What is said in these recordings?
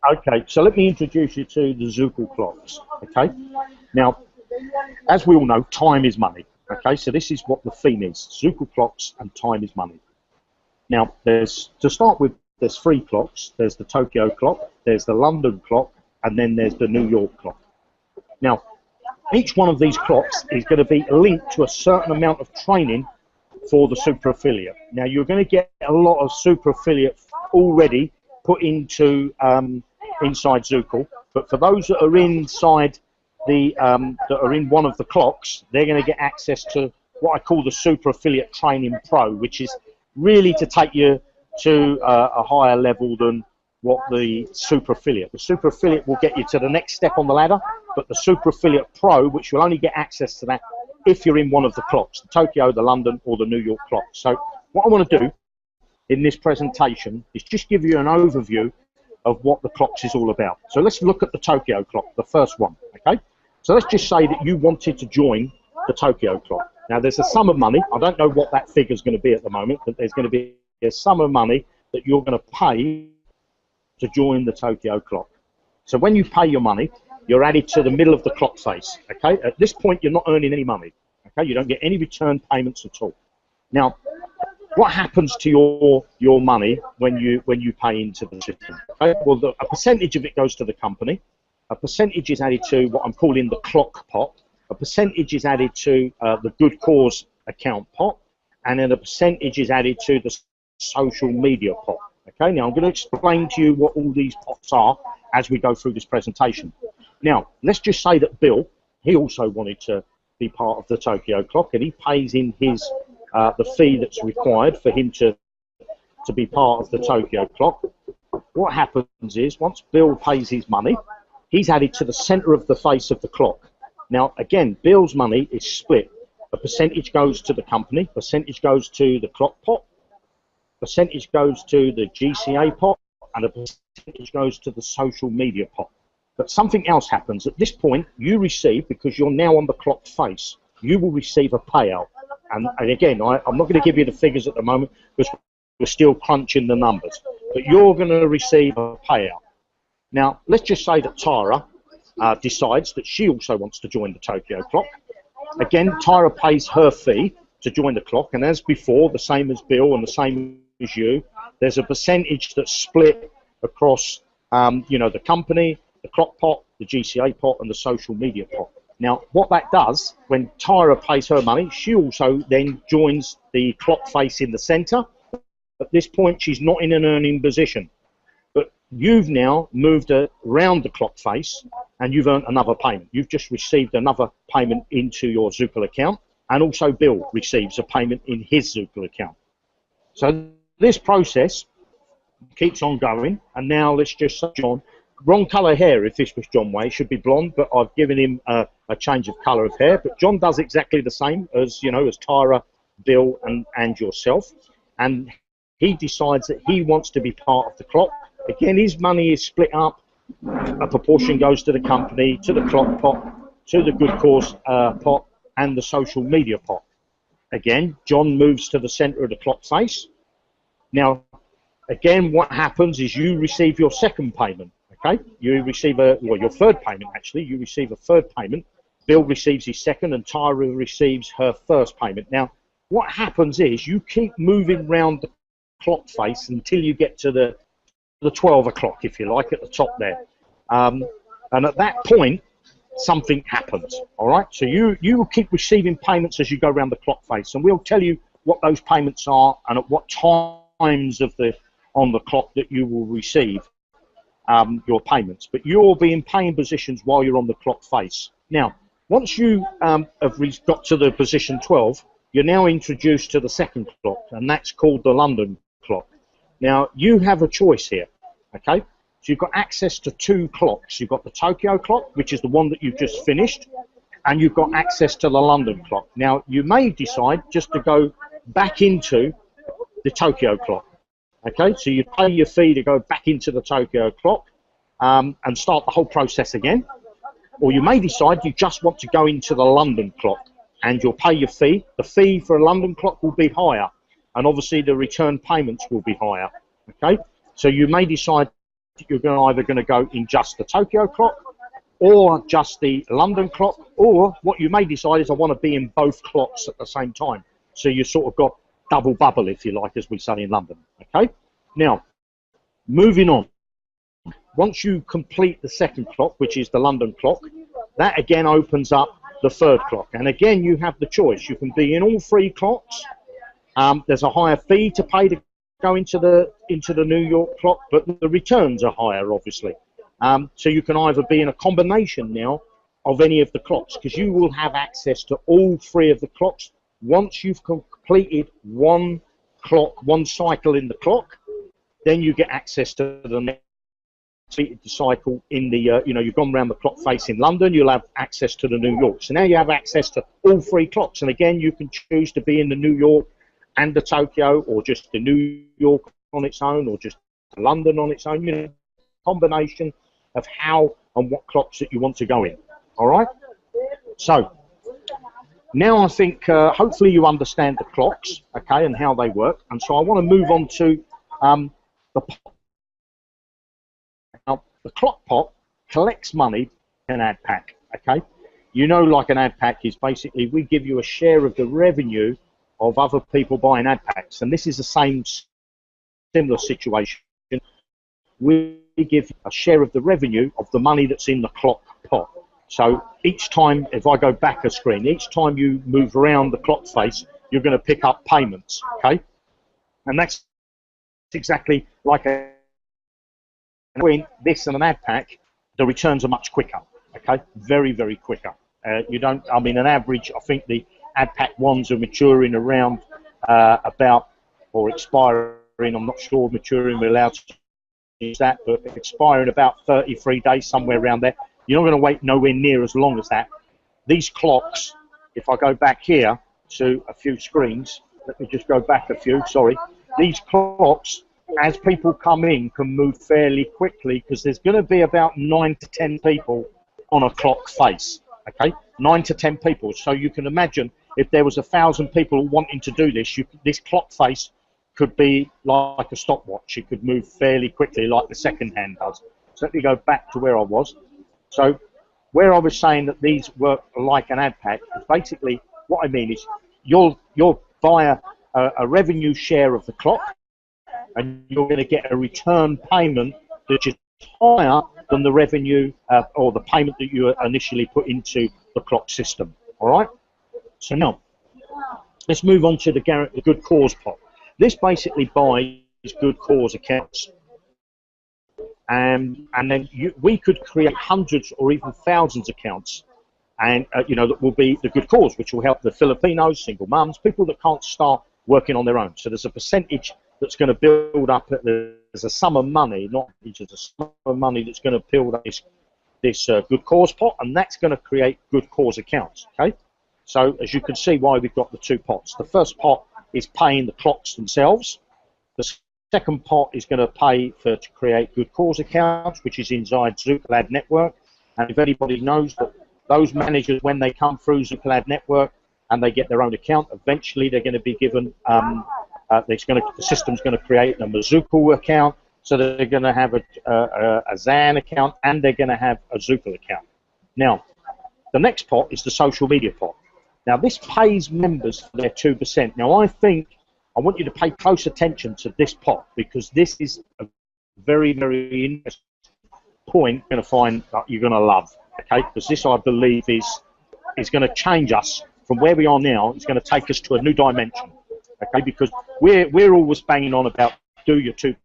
Okay, so let me introduce you to the Zukel clocks. Okay, now, as we all know, time is money. Okay, so this is what the theme is: Zukel clocks and time is money. Now, to start with, there's three clocks. There's the Tokyo clock, there's the London clock, and then there's the New York clock. Now, each one of these clocks is going to be linked to a certain amount of training for the super affiliate. Now, you're going to get a lot of super affiliate already put into inside Zukel, but for those that are inside the that are in one of the clocks, they're going to get access to what I call the Super Affiliate Training Pro, which is really to take you to a higher level than what the Super Affiliate. The Super Affiliate will get you to the next step on the ladder, but the Super Affiliate Pro, which will only get access to that if you're in one of the clocks, the Tokyo, the London, or the New York clock. So what I want to do in this presentation is just give you an overview of what the clocks is all about. So let's look at the Tokyo clock, the first one, okay? So let's just say that you wanted to join the Tokyo clock. Now there's a sum of money, I don't know what that figure is going to be at the moment, but there's going to be a sum of money that you're going to pay to join the Tokyo clock. So when you pay your money, you're added to the middle of the clock face, okay? At this point, you're not earning any money, okay? You don't get any return payments at all. Now, what happens to your money when you pay into the system? Okay? Well, a percentage of it goes to the company. A percentage is added to what I'm calling the clock pot. A percentage is added to the good cause account pot, and then a percentage is added to the social media pot. Okay. Now I'm going to explain to you what all these pots are as we go through this presentation. Now, let's just say that Bill, he also wanted to be part of the Tokyo clock, and he pays in his the fee that's required for him to be part of the Tokyo clock. What happens is, once Bill pays his money, he's added to the center of the face of the clock. Now, again, Bill's money is split. A percentage goes to the company, percentage goes to the clock pot, percentage goes to the GCA pot, and a percentage goes to the social media pot. But something else happens. At this point, you receive, because you're now on the clock face, you will receive a payout. And again, I'm not going to give you the figures at the moment because we're still crunching the numbers. But you're going to receive a payout. Now, let's just say that Tyra decides that she also wants to join the Tokyo clock. Again, Tyra pays her fee to join the clock, and as before, the same as Bill and the same as you, there's a percentage that's split across, you know, the company, the clock pot, the GCA pot, and the social media pot. Now, what that does, when Tyra pays her money, she also then joins the clock face in the center. At this point, she's not in an earning position. But you've now moved around the clock face, and you've earned another payment. You've just received another payment into your Zukel account, and also Bill receives a payment in his Zukel account. So this process keeps on going, and now let's just say John, wrong colour hair if this was John Way, should be blonde, but I've given him a change of colour of hair. But John does exactly the same as, you know, as Tyra, Bill, and yourself, and he decides that he wants to be part of the clock. Again, his money is split up. A proportion goes to the company, to the clock pot, to the good cause pot, and the social media pot. Again, John moves to the center of the clock face. Now, again, what happens is you receive your second payment, okay? You receive your third payment, actually. You receive a third payment. Bill receives his second, and Tyra receives her first payment. Now, what happens is you keep moving around the clock face until you get to the 12 o'clock, if you like, at the top there. And at that point, something happens, all right? So you will keep receiving payments as you go around the clock face, and we'll tell you what those payments are and at what times on the clock that you will receive your payments. But you'll be in paying positions while you're on the clock face. Now, once you have got to the position 12, you're now introduced to the second clock, and that's called the London clock. Now, you have a choice here, okay? So you've got access to two clocks. You've got the Tokyo clock, which is the one that you've just finished, and you've got access to the London clock. Now, you may decide just to go back into the Tokyo clock, okay? So you pay your fee to go back into the Tokyo clock and start the whole process again. Or you may decide you just want to go into the London clock, and you'll pay your fee. The fee for a London clock will be higher, and obviously the return payments will be higher, okay? So you may decide you're either going to go in just the Tokyo clock or just the London clock, or what you may decide is I want to be in both clocks at the same time. So you sort of got double bubble, if you like, as we say in London. Okay. Now, moving on. Once you complete the second clock, which is the London clock, that again opens up the third clock. And again, you have the choice. You can be in all three clocks. There's a higher fee to pay to go into the New York clock, but the returns are higher, obviously. So you can either be in a combination now of any of the clocks, because you will have access to all three of the clocks once you've completed one clock, one cycle in the clock. Then you get access to the next cycle in the, you've gone around the clock face in London, you'll have access to the New York. So now you have access to all three clocks. And again, you can choose to be in the New York and the Tokyo, or just the New York on its own, or just London on its own, combination of how and what clocks that you want to go in. All right? So now I think hopefully you understand the clocks, okay, and how they work. And so I want to move on to the pot. Now, the clock pot collects money in an ad pack, okay? Like an ad pack is basically we give you a share of the revenue of other people buying ad packs, and this is the same similar situation. We give a share of the revenue of the money that's in the clock pot. So each time, if I go back a screen, each time you move around the clock face, you're going to pick up payments, okay? And that's exactly like between this and an ad pack, the returns are much quicker, okay? Very, very quicker. On average, I think the ad pack ones are maturing around or expiring, I'm not sure maturing, we're allowed to use that, but expiring about 33 days, somewhere around there. You're not going to wait nowhere near as long as that. These clocks, if I go back here to a few screens, let me just go back a few, sorry. These clocks, as people come in, can move fairly quickly because there's going to be about 9 to 10 people on a clock face, okay? 9 to 10 people. So you can imagine if there was 1,000 people wanting to do this, this clock face could be like a stopwatch. It could move fairly quickly like the second hand does. So let me go back to where I was. So where I was saying that these work like an ad pack, is basically what I mean is you'll buy a revenue share of the clock, and you're going to get a return payment that is higher than the revenue or the payment that you initially put into the clock system. All right? So now, let's move on to the good cause pot. This basically buys good cause accounts. And then we could create hundreds or even thousands of accounts, and that will be the good cause, which will help the Filipinos, single mums, people that can't start working on their own. So there's a percentage that's going to build up. There's a sum of money, not just a sum of money that's going to build up this good cause pot, and that's going to create good cause accounts. Okay, so as you can see, why we've got the two pots. The first pot is paying the clocks themselves. The second pot is going to pay to create good cause accounts, which is inside Zooklad Network. And if anybody knows that those managers, when they come through Zooklad Network and they get their own account, eventually they're going to be given, the system's going to create them a Zookl account, so they're going to have a Zan account, and they're going to have a Zookl account. Now, the next pot is the social media pot. Now, this pays members for their 2%. Now, I want you to pay close attention to this pot, because this is a very, very interesting point you're going to find that you're going to love, okay? Because this, I believe, is going to change us from where we are now. It's going to take us to a new dimension, okay? Because we're always banging on about do your 2%,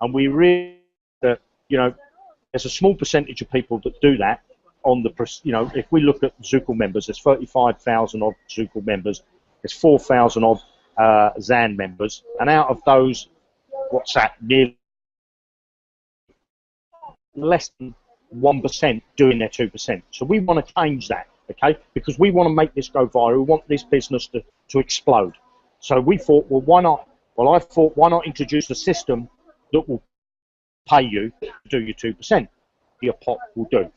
and we really, there's a small percentage of people that do that. If we look at Zookl members, there's 35,000 odd Zookl members. There's 4,000 odd Zan members, and out of those, what's that? Nearly less than 1% doing their 2%. So we want to change that, okay? Because we want to make this go viral. We want this business to explode. So we thought, well, why not? Well, I thought, why not introduce a system that will pay you to do your 2%? Your pot will do.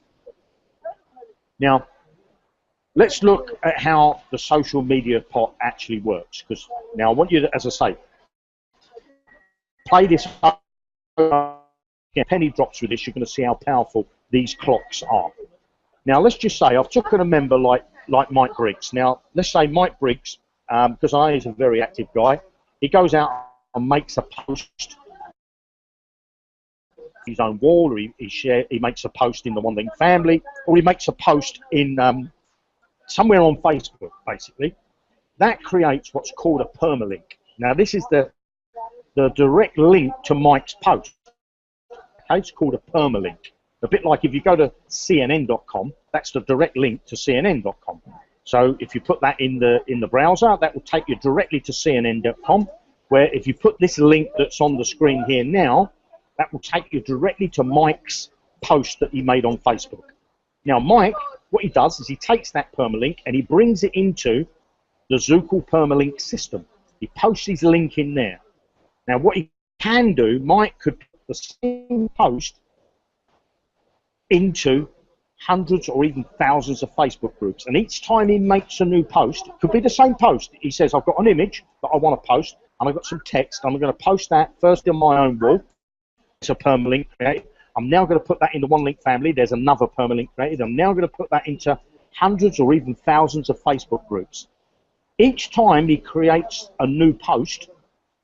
Now, let's look at how the social media pot actually works, because now I want you to, as I say, play this up get penny drops with this, you're going to see how powerful these clocks are. Now, let's just say I've taken a member like Mike Briggs. Now, let's say Mike Briggs, because I know he's a very active guy, he goes out and makes a post his own wall, or he makes a post in the One Link family, or he makes a post in somewhere on Facebook, basically. That creates what's called a permalink. Now, this is the direct link to Mike's post. Okay, it's called a permalink. A bit like if you go to CNN.com, that's the direct link to CNN.com. So if you put that in the browser, that will take you directly to CNN.com, where if you put this link that's on the screen here now, that will take you directly to Mike's post that he made on Facebook. Now, Mike, what he does is he takes that permalink and he brings it into the Zookle permalink system. He posts his link in there. Now, what he can do, Mike could put the same post into hundreds or even thousands of Facebook groups, and each time he makes a new post, it could be the same post. He says, I've got an image that I want to post, and I've got some text, and I'm going to post that first on my own wall. It's a permalink created. I'm now going to put that in the One Link family. There's another permalink created. I'm now going to put that into hundreds or even thousands of Facebook groups. Each time he creates a new post,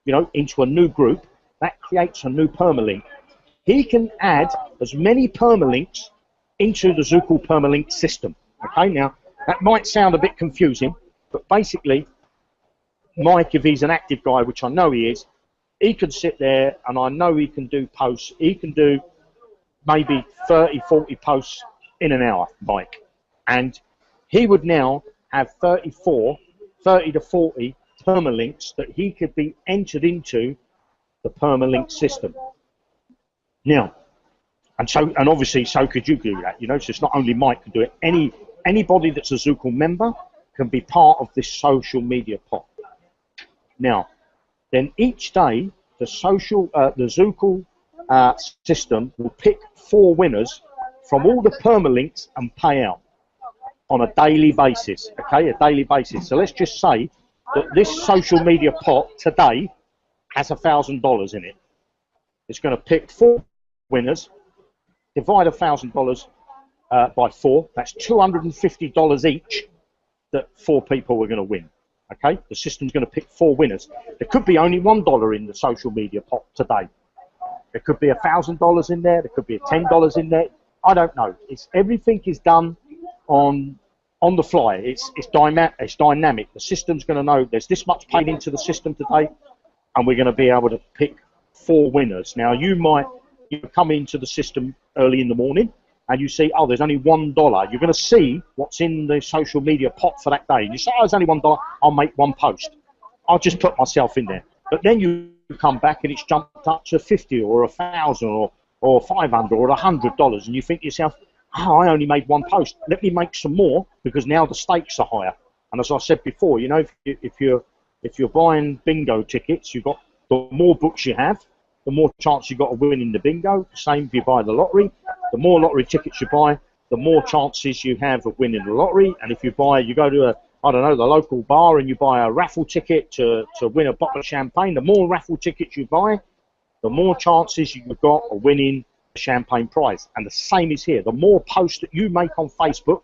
you know, into a new group, that creates a new permalink. He can add as many permalinks into the Zookle permalink system. Okay, now that might sound a bit confusing, but basically, Mike, if he's an active guy, which I know he is, he can sit there, and I know he can do posts. He can do maybe 30, 40 posts in an hour, Mike. And he would now have 30 to 40 permalinks that he could be entered into the permalink system. Now, and obviously, so could you do that. You know, so it's not only Mike can do it. Anybody that's a Zookle member can be part of this social media pot. Now, then each day, the Zookle system will pick 4 winners from all the permalinks and pay out on a daily basis. Okay, a daily basis. So let's just say that this social media pot today has $1,000 in it. It's going to pick 4 winners, divide $1,000 by 4. That's $250 each that 4 people are going to win. Okay, the system's going to pick 4 winners. There could be only $1 in the social media pot today. There could be $1,000 in there. There could be $10 in there. I don't know. Everything is done on the fly. It's dynamic. The system's going to know there's this much paid into the system today, and we're going to be able to pick 4 winners. Now, you come into the system early in the morning, and you see, oh, there's only $1. You're going to see what's in the social media pot for that day. And you say, oh, there's only $1. I'll make 1 post. I'll just put myself in there. But then you come back and it's jumped up to 50 or 1,000 or 500 or $100, and you think to yourself, oh, I only made 1 post. Let me make some more, because now the stakes are higher. And as I said before, you know, if you're buying bingo tickets, you've got the more books you have, the more chance you've got of winning the bingo. Same if you buy the lottery. The more lottery tickets you buy, the more chances you have of winning the lottery. And if you go to the local bar and you buy a raffle ticket to win a bottle of champagne, the more raffle tickets you buy, the more chances you've got of winning a champagne prize. And the same is here. The more posts that you make on Facebook,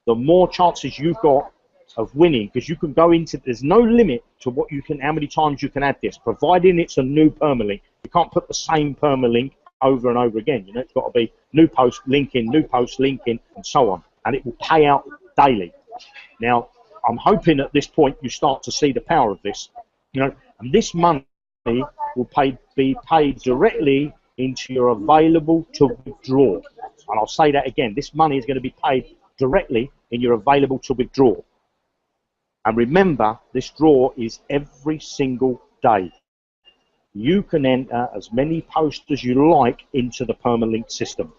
the more chances you've got of winning, because you can go into, there's no limit to how many times you can add this, providing it's a new permalink. You can't put the same permalink over and over again. You know, it's got to be new post, link in, and so on. And it will pay out daily. Now, I'm hoping at this point you start to see the power of this. You know, and this money will be paid directly into your available to withdraw. And I'll say that again. This money is going to be paid directly in your available to withdraw. And remember, this draw is every single day. You can enter as many posts as you like into the permalink system.